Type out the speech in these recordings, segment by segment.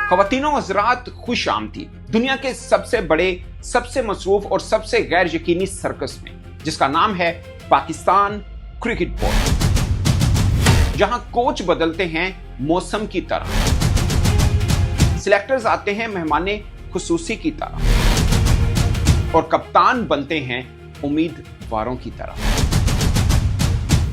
ख्वातीनों हज़रात खुश आमदीद दुनिया के सबसे बड़े, सबसे मसरूफ और सबसे गैर यकीनी सर्कस में, जिसका नाम है पाकिस्तान क्रिकेट बोर्ड, जहां कोच बदलते हैं मौसम की तरह, सिलेक्टर्स आते हैं मेहमाने खुसूसी की तरह और कप्तान बनते हैं उम्मीदवारों की तरह,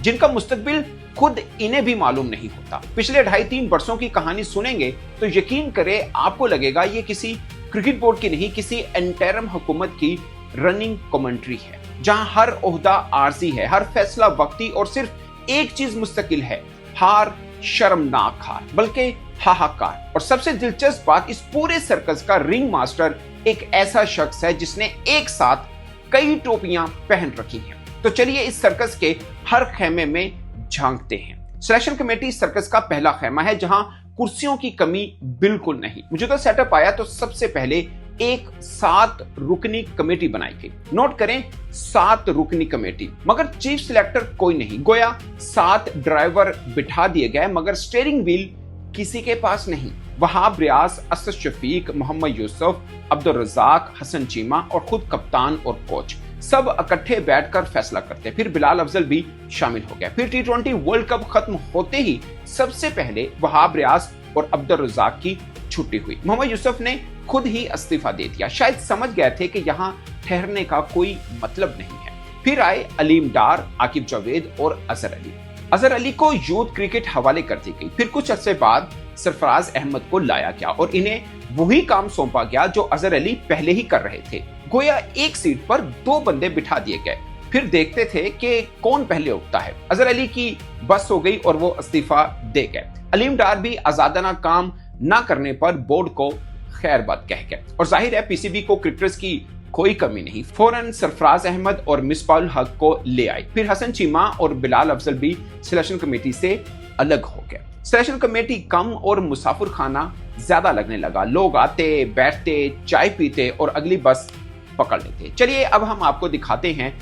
जिनका मुस्तकबिल खुद इन्हें भी मालूम नहीं होता। पिछले 2.5-3 वर्षों की कहानी सुनेंगे तो यकीन करें आपको लगेगा ये किसी क्रिकेट बोर्ड की नहीं, किसी इंटरिम हुकूमत की रनिंग कमेंट्री है, जहां हर ओहदा आर्जी है, हर फैसला वक्ती और सिर्फ एक चीज मुस्तकिल है, हार, शर्मनाक हार, बल्कि हाहाकार। और सबसे दिलचस्प बात, इस पूरे सर्कस का रिंग मास्टर एक ऐसा शख्स है जिसने एक साथ कई टोपियां पहन रखी हैं। तो चलिए इस सर्कस के हर खेमे में झांकते हैं। सिलेक्शन कमेटी सर्कस का पहला खेमा है, जहां कुर्सियों की कमी बिल्कुल नहीं। मौजूदा सेटअप आया तो सबसे पहले एक 7 रुकनी कमेटी बनाई गई। नोट करें, 7 रुकनी कमेटी, मगर चीफ सिलेक्टर कोई नहीं। गोया 7 ड्राइवर बिठा दिए गए, मगर स्टीयरिंग व्हील किसी के पास नहीं। वहाब रियाज, असद शफीक, मोहम्मद यूसुफ, अब्दुल रज़ाक, हसन चीमा और खुद कप्तान और कोच सब इकट्ठे बैठकर फैसला करते। फिर बिलाल अफजल भी शामिल हो गया। फिर T20 वर्ल्ड कप खत्म होते ही सबसे पहले वहाब रियाज और अब्दुल रज़ाक की छुट्टी हुई। मोहम्मद यूसुफ ने खुद ही इस्तीफा दे दिया, शायद समझ गए थे कि यहाँ ठहरने का कोई मतलब नहीं है। फिर आए अलीम डार, आकिब जावेद और अजहर अली। अजहर अली को यूथ क्रिकेट हवाले कर दी गई। फिर कुछ अरसे बाद सरफराज अहमद को लाया गया और इन्हें वही काम सौंपा गया जो अजहर अली पहले ही कर रहे थे। गोया एक सीट पर 2 बंदे बिठा दिए गए, फिर देखते थे कि कौन पहले उठता है। अजहर अली की बस हो गई और वो इस्तीफा दे गए। अलीम डार भी आजादाना काम ना करने पर बोर्ड को खैरबाद कह गए। और जाहिर है पीसीबी को क्रिकेटर्स की कोई कमी नहीं, फौरन सरफराज अहमद और मिसबाहुल हक को ले आई। फिर हसन चीमा और बिलाल अफजल भी सिलेक्शन कमेटी से अलग हो गए। सिलेक्शन कमेटी कम और मुसाफिर खाना ज्यादा लगने लगा। लोग आते, बैठते, चाय पीते और अगली बस पकड़ लेते। चलिए अब हम आपको दिखाते हैं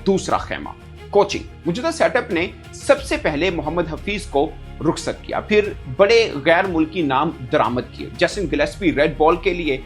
दूसरा खेमा, कोचिंग। मौजूदा सेटअप ने सबसे पहले मोहम्मद हफीज को रुखसत किया, फिर बड़े गैर मुल्की नाम दरामद किए। जैसन गिलेस्पी रेड बॉल के लिए,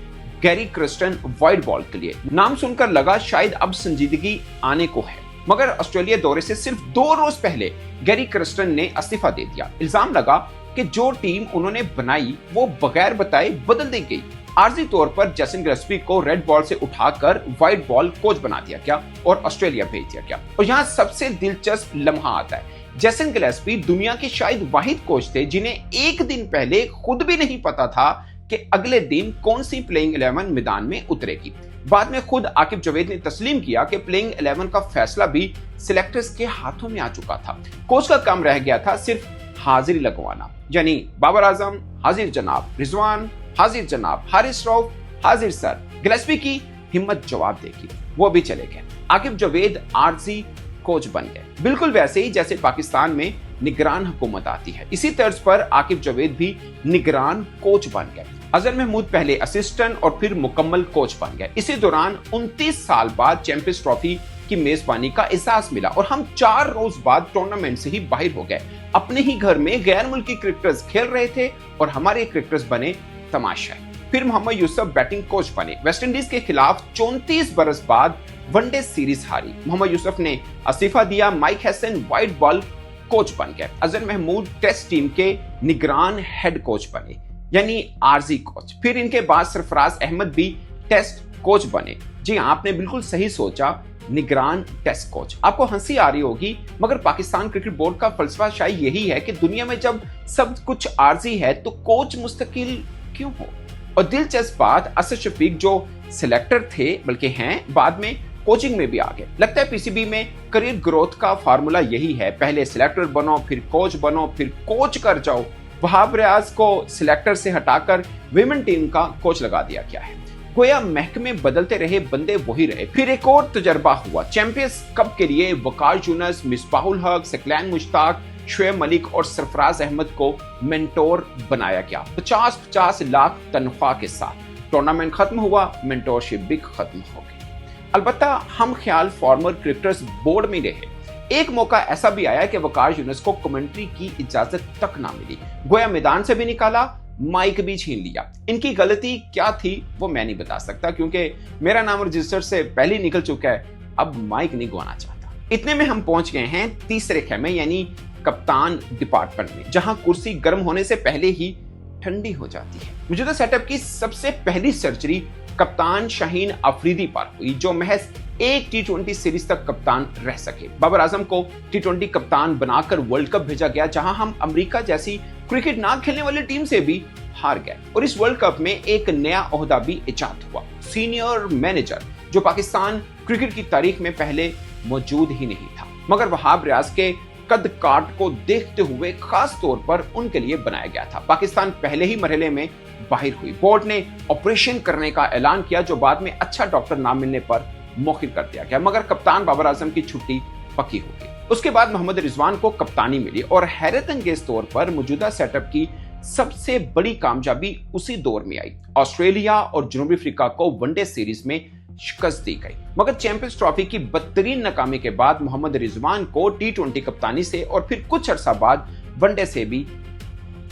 गैरी क्रिस्टन व्हाइट बॉल के लिए। नाम सुनकर लगा शायद अब संजीदगी आने को है, मगर ऑस्ट्रेलिया दौरे से सिर्फ 2 रोज पहले गैरी क्रिस्टन ने इस्तीफा दे दिया। इल्जाम लगा कि जो टीम उन्होंने बनाई वो बगैर बताए बदल दी गई। आर्जी तौर पर जैसन गिलेस्पी को रेड बॉल से उठाकर व्हाइट बॉल कोच बना दिया गया और ऑस्ट्रेलिया भेज दिया गया। और यहाँ सबसे दिलचस्प लम्हा आता है, जैसन गिलेस्पी दुनिया के शायद वाहिद कोच थे जिन्हें एक दिन पहले खुद भी नहीं पता था कि अगले दिन कौन सी प्लेइंग 11 मैदान में उतरेगी। बाद में खुद आकिब जावेद ने तस्लीम किया कि प्लेइंग 11 का फैसला भी सिलेक्टर्स के हाथों में आ चुका था। कोच का काम रह गया था सिर्फ हाजिरी लगवाना, यानी बाबर आजम हाजिर जनाब, रिजवान हाजिर जनाब, हारिस रऊफ हाजिर सर। गिलेस्पी की हिम्मत जवाब देगी, वो भी चले गए। आकिब जावेद आरजी कोच बन गए, बिल्कुल वैसे ही जैसे पाकिस्तान में निगरान हुकूमत आती है। इसी तर्ज पर आकिब जावेद भी निगरान कोच बन गए। अजहर महमूद पहले असिस्टेंट और फिर मुकम्मल कोच बन गए। इसी दौरान 29 साल बाद चैंपियंस ट्रॉफी की मेजबानी का एहसास मिला और हम 4 रोज बाद टूर्नामेंट से ही बाहर हो गए। अपने ही घर में गैर मुल्की क्रिकेटर्स खेल रहे थे और हमारे क्रिकेटर्स बने तमाशा। फिर मोहम्मद यूसुफ बैटिंग कोच बने। वेस्ट इंडीज के खिलाफ 34 बरस बाद वनडे सीरीज हारी। मोहम्मद यूसुफ ने इस्तीफा दिया। Mic Hesson white ball coach बन गए। अजहर महमूद टेस्ट टीम के निगरान हेड कोच बने, यानी आरजी कोच। फिर इनके बाद सरफराज अहमद भी टेस्ट कोच बने। जी आपने बिल्कुल सही सोचा, निगरान टेस्ट कोच। आपको हंसी आ रही होगी, मगर पाकिस्तान क्रिकेट बोर्ड का फलसफा शायद यही है कि दुनिया में जब सब कुछ आरजी है तो कोच मुस्तकिल क्यों हो। और दिलचस्प बात, असद शफीक जो सिलेक्टर थे बल्कि हैं, बाद में कोचिंग में भी आ गए। लगता है पीसीबी में करियर ग्रोथ का फार्मूला यही है, पहले सिलेक्टर बनो, फिर कोच बनो, फिर कोच कर जाओ। वहाब रियाज को सिलेक्टर से हटाकर विमेन टीम का कोच लगा दिया गया है। गोया महकमे बदलते रहे, बंदे वही रहे। फिर एक और तजर्बा हुआ। चैंपियंस कप के लिए वकार यूनुस, मिसबाहुल हक, सकलैन मुश्ताक, शुएब मलिक और सरफराज अहमद को मेंटोर बनाया गया 50-50 लाख तनख्वाह के साथ। टूर्नामेंट खत्म हुआ, मेंटोरशिप भी खत्म हो गई। अलबत्ता हम ख्याल फॉर्मर क्रिकेटर्स बोर्ड में रहे। एक मौका ऐसा भी आया कि वकार यूनुस को कमेंट्री की इजाजत तक ना मिली। गोया मैदान से भी निकाला, माइक भी छीन लिया। इनकी गलती क्या थी वो मैं नहीं बता सकता, क्योंकि मेरा नाम रजिस्टर से पहले निकल चुका है, अब माइक नहीं गवाना चाहता। इतने में हम पहुंच गए हैं तीसरे खेमे यानी कप्तान डिपार्टमेंट में, जहां कुर्सी गर्म होने से पहले ही ठंडी हो जाती है। मौजूदा सेटअप की सबसे पहली सर्जरी कप्तान शाहीन अफरीदी पर हुई, जो महज एक टी20 सीरीज तक कप्तान रह सके। बाबर आजम को टी20 कप्तान बनाकर वर्ल्ड कप भेजा गया, जहां हम अमेरिका जैसी क्रिकेट ना खेलने वाली टीम से भी हार गए। और इस वर्ल्ड कप में एक नया ओहदा भी इजाद हुआ, सीनियर मैनेजर, जो पाकिस्तान क्रिकेट की तारीख में पहले मौजूद ही नहीं था, मगर वहाब रियाज के कद काट को देखते हुए खास तौर पर उनके लिए बनाया गया था। पाकिस्तान पहले ही मरहले में बाहर हुई। बोर्ड ने ऑपरेशन करने का ऐलान किया, जो बाद में अच्छा डॉक्टर ना मिलने पर मौखिर कर दिया गया, मगर कप्तान बाबर आजम की छुट्टी पक्की हो गई। उसके बाद मोहम्मद रिजवान को कप्तानी मिली और हैरत अंगेज तौर पर मौजूदा सेटअप की सबसे बड़ी कामयाबी उसी दौर में आई। ऑस्ट्रेलिया और जनूबी अफ्रीका को वनडे सीरीज में शिकस्त दी गई, मगर चैंपियंस ट्रॉफी की बदतरीन नाकामी के बाद मोहम्मद रिजवान को टी20 कप्तानी से और फिर कुछ अरसा बाद वनडे से भी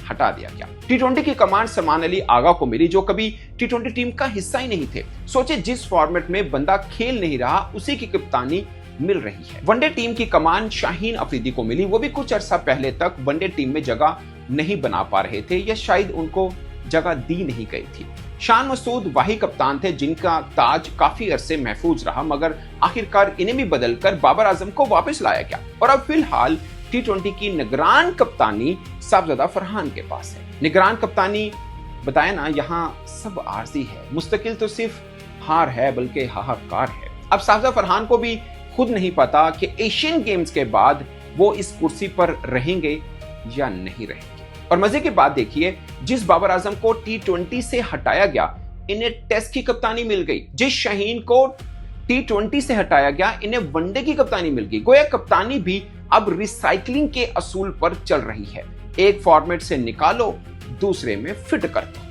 हटा दिया गया। टी20 की कमान सलमान अली आगा को मिली, जो कभी टी20 टीम का हिस्सा ही नहीं थे। सोचे जिस फॉर्मेट में बंदा खेल नहीं रहा उसी की कप्तानी मिल रही है। वनडे टीम की कमान शाहीन अफरीदी को मिली, वो भी कुछ अरसा पहले तक वनडे टीम में जगह नहीं बना पा रहे थे, या शायद उनको जगह दी नहीं गई थी। शान मसूद वही कप्तान थे जिनका ताज काफी अरसे महफूज रहा, मगर आखिरकार इन्हें भी बदलकर बाबर आजम को वापस लाया गया। और अब फिलहाल टी20 की निगरान कप्तानी साहबजादा फरहान के पास है। निगरान कप्तानी बताया ना, यहाँ सब आरजी है, मुस्तकिल तो सिर्फ हार है बल्कि हाहाकार है। अब साहबजादा फरहान को भी खुद नहीं पता कि एशियन गेम्स के बाद वो इस कुर्सी पर रहेंगे या नहीं रहेंगे। और मजे की बात देखिए, जिस बाबर आजम को टी20 से हटाया गया, इन्हें टेस्ट की कप्तानी मिल गई। जिस शाहीन को टी20 से हटाया गया, इन्हें वनडे की कप्तानी मिल गई। गोया कप्तानी भी अब रिसाइकलिंग के असूल पर चल रही है, एक फॉर्मेट से निकालो दूसरे में फिट कर दो।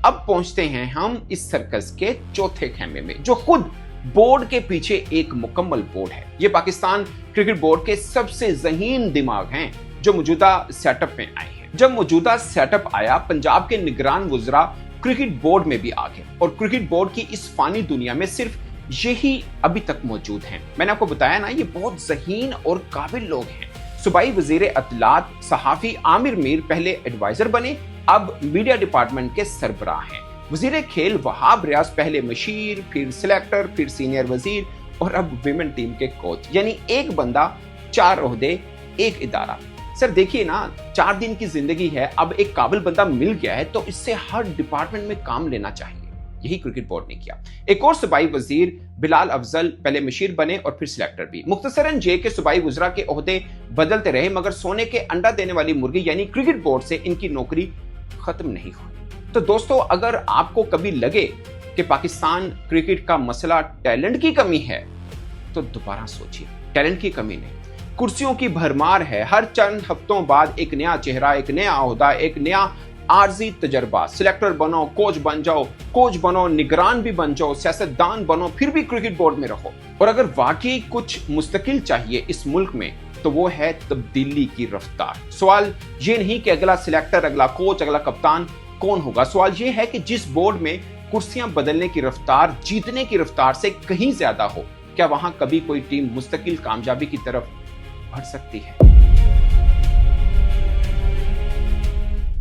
अब पहुंचते हैं हम इस सर्कस के चौथे खेमे में, जो खुद बोर्ड के पीछे एक मुकम्मल बोर्ड है। ये पाकिस्तान क्रिकेट बोर्ड के सबसे ज़हीन दिमाग हैं जो मौजूदा सेटअप में आए हैं। जब मौजूदा सेटअप आया, पंजाब के निगरान वुज़रा क्रिकेट बोर्ड में भी आ गए, और क्रिकेट बोर्ड की इस फानी दुनिया में सिर्फ यही अभी तक मौजूद हैं। मैंने आपको बताया ना, ये बहुत ज़हीन और काबिल लोग हैं। सूबाई वज़ीर अतलात सहाफ़ी आमिर मीर पहले एडवाइजर बने, अब मीडिया डिपार्टमेंट के सरबराह हैं। वज़ीर खेल वहाब रियाज पहले मशीर, फिर सिलेक्टर, फिर सीनियर वज़ीर और अब विमेन टीम के कोच। यानी एक बंदा, चार ओहदे, एक इदारा। सर देखिए ना, 4 दिन की जिंदगी है, अब एक काबिल बंदा मिल गया है तो इससे हर डिपार्टमेंट में काम लेना चाहिए। यही क्रिकेट बोर्ड ने किया। एक और सूबाई वजीर बिलाल अफजल पहले मशीर बने और फिर सिलेक्टर भी। मुख्तसरन जे के सूबाई वज़रा के ओहदे बदलते रहे, मगर सोने के अंडा देने वाली मुर्गी यानी क्रिकेट बोर्ड से इनकी नौकरी खत्म नहीं हुई। तो दोस्तों, अगर आपको कभी लगे कि पाकिस्तान क्रिकेट का मसला टैलेंट की कमी है, तो दोबारा सोचिए। टैलेंट की कमी नहीं, कुर्सियों की भरमार है। हर चंद हफ्तों बाद एक नया चेहरा, एक नया ओहदा, एक नया आर्जी तजर्बा। सिलेक्टर बनो, कोच बन जाओ, कोच बनो, निगरान भी बन जाओ, सियासतदान बनो, फिर भी क्रिकेट बोर्ड में रहो। और अगर वाकई कुछ मुस्तकिल चाहिए इस मुल्क में, तो वो है तब्दीली की रफ्तार। सवाल ये नहीं कि अगला सिलेक्टर, अगला कोच, अगला कप्तान कौन होगा। सवाल ये है कि जिस बोर्ड में कुर्सियां बदलने की रफ्तार जीतने की रफ्तार से कहीं ज्यादा हो, क्या वहां कभी कोई टीम मुस्तकिल कामयाबी की तरफ बढ़ सकती है?